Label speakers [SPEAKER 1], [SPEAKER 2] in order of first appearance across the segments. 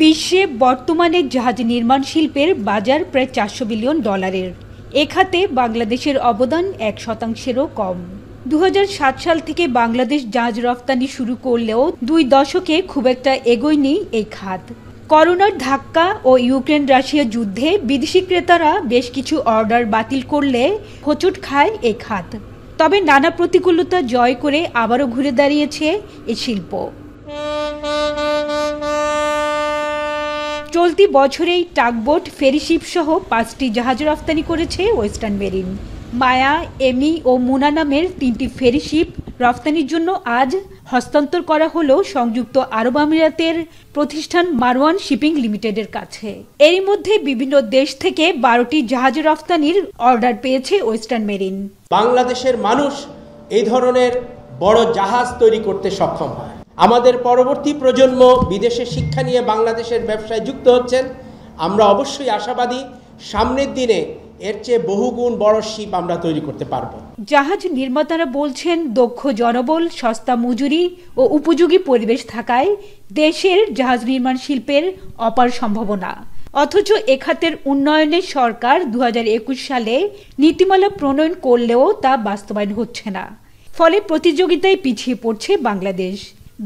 [SPEAKER 1] বিশ্বে বর্তমানে জাহাজ নির্মাণ শিল্পের বাজার প্রায় 400 বিলিয়ন ডলারের। এ খাতে বাংলাদেশের অবদান 1%-এরও কম। 2007 সাল থেকে বাংলাদেশ জাহাজ রফতানি শুরু করলেও 2 দশকে খুব একটা এগোয়নি এই খাত। করোনার ধাক্কা ও ইউক্রেন রাশিয়া যুদ্ধে বিদেশি ক্রেতারা বেশ কিছু অর্ডার বাতিল করলে হোঁচট খায় এই খাত। তবে নানা প্রতিকূলতা জয় করে আবারও ঘুরে দাঁড়িয়েছে এই শিল্প। চলতি বছরেই টাগবোট, ফেরিশিপ সহ 5টি জাহাজ রফতানি করেছে ওয়েস্টার্ন মেরিন। মায়া, এমি ও মুনা নামের 3টি ফেরিশিপ রফতানির জন্য আজ হস্তান্তর করা হলো সংযুক্ত আরব আমিরাতের প্রতিষ্ঠান মারওয়ান শিপিং লিমিটেডের কাছে। এরই মধ্যে বিভিন্ন দেশ থেকে 12টি জাহাজ রফতানির অর্ডার পেয়েছে ওয়েস্টার্ন মেরিন।
[SPEAKER 2] বাংলাদেশের মানুষ এই ধরনের বড় জাহাজ তৈরি করতে সক্ষম হয়। আমাদের পরবর্তী প্রজন্ম বিদেশে শিক্ষা নিয়ে বাংলাদেশের ব্যবসায় যুক্ত হচ্ছেন। আমরা অবশ্যই আশাবাদী সামনের দিনে এর চেয়ে বহুগুণ বড় শিপ আমরা তৈরি করতে পারব।
[SPEAKER 1] জাহাজ নির্মাতারা বলছেন, দক্ষ জনবল, সস্তা মজুরি ও উপযোগী পরিবেশ থাকায় দেশের জাহাজ নির্মাণ শিল্পের অপার সম্ভাবনা। অথচ এ খাতের উন্নয়নে সরকার 2021 সালে নীতিমালা প্রণয়ন করলেও তা বাস্তবায়ন হচ্ছে না। ফলে প্রতিযোগিতায় পিছিয়ে পড়ছে বাংলাদেশ।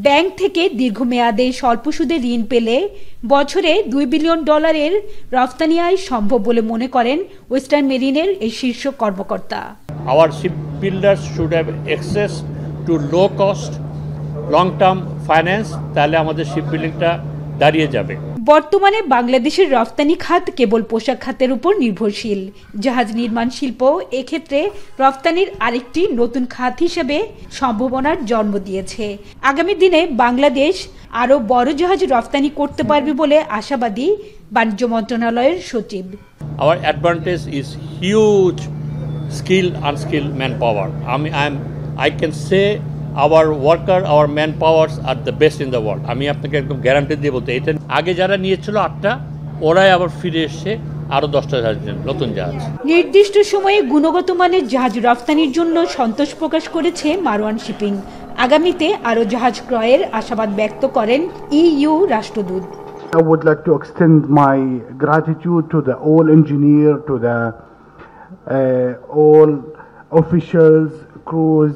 [SPEAKER 1] ব্যাংক থেকে দীর্ঘমেয়াদে স্বল্প সুদে ঋণ পেলে বছরে $2 বিলিয়ন রফতানি আয় সম্ভব বলে মনে করেন ওয়েস্টার্ন মেরিনের এই শীর্ষ কর্মকর্তা।
[SPEAKER 3] Our shipbuilders should have access to low cost long term finance, তাহলে আমাদের শিপবিল্ডিংটা দাঁড়িয়ে যাবে।
[SPEAKER 1] বর্তমানে বাংলাদেশের রফতানি খাত কেবল পোশাক খাতের উপর নির্ভরশীল। জাহাজ নির্মাণ শিল্প এক্ষেত্রে রফতানির আরেকটি নতুন খাত হিসেবে সম্ভাবনার জন্ম দিয়েছে। আগামী দিনে বাংলাদেশ আরও বড় জাহাজ রফতানি করতে পারবে বলে আশাবাদী বাণিজ্য মন্ত্রণালয়ের সচিব।
[SPEAKER 3] Our advantage is huge skilled unskilled manpower. I can say our worker, our manpowers are the best in the world. আমি আপনাকে একদম গ্যারান্টি দিয়ে বলতে, এটা আগে যারা নিয়েছিল 8টা, ওরাই আবার ফিরে এসে আরো 10টা জাহাজ, নতুন জাহাজ।
[SPEAKER 1] নির্দিষ্ট সময়ে গুণগত মানের জাহাজ রফতানির জন্য সন্তোষ প্রকাশ করেছে মারওয়ান শিপিং। আগামীতে আরো জাহাজ ক্রয়ের আশাবাদ ব্যক্ত করেন ইইউ রাষ্ট্রদূত।
[SPEAKER 4] I would like to extend my gratitude to the all engineer, to the all officials, crews,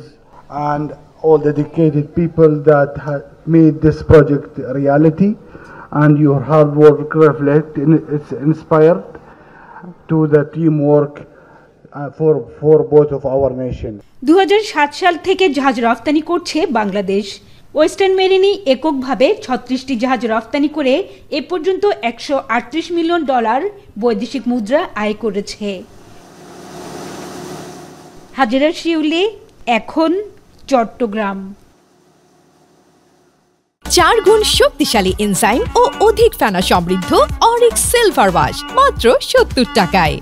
[SPEAKER 4] and all dedicated people that have made this project a reality, and your hard work it's inspired to the teamwork for both of our nations.
[SPEAKER 1] 2007 সাল থেকে জাহাজ রফতানি করছে Bangladesh. Western মেরিনই এককভাবে 36টি জাহাজ রফতানি করে এ পর্যন্ত $138 মিলিয়ন বৈদেশিক মুদ্রা আয় করেছে। হাজেরা শিউলি, এখন চট্টগ্রাম।
[SPEAKER 5] 4 গুণ শক্তিশালী এনজাইম ও অধিক ফেনা সমৃদ্ধ অরিক সিলভার ওয়াশ মাত্র 70 টাকায়।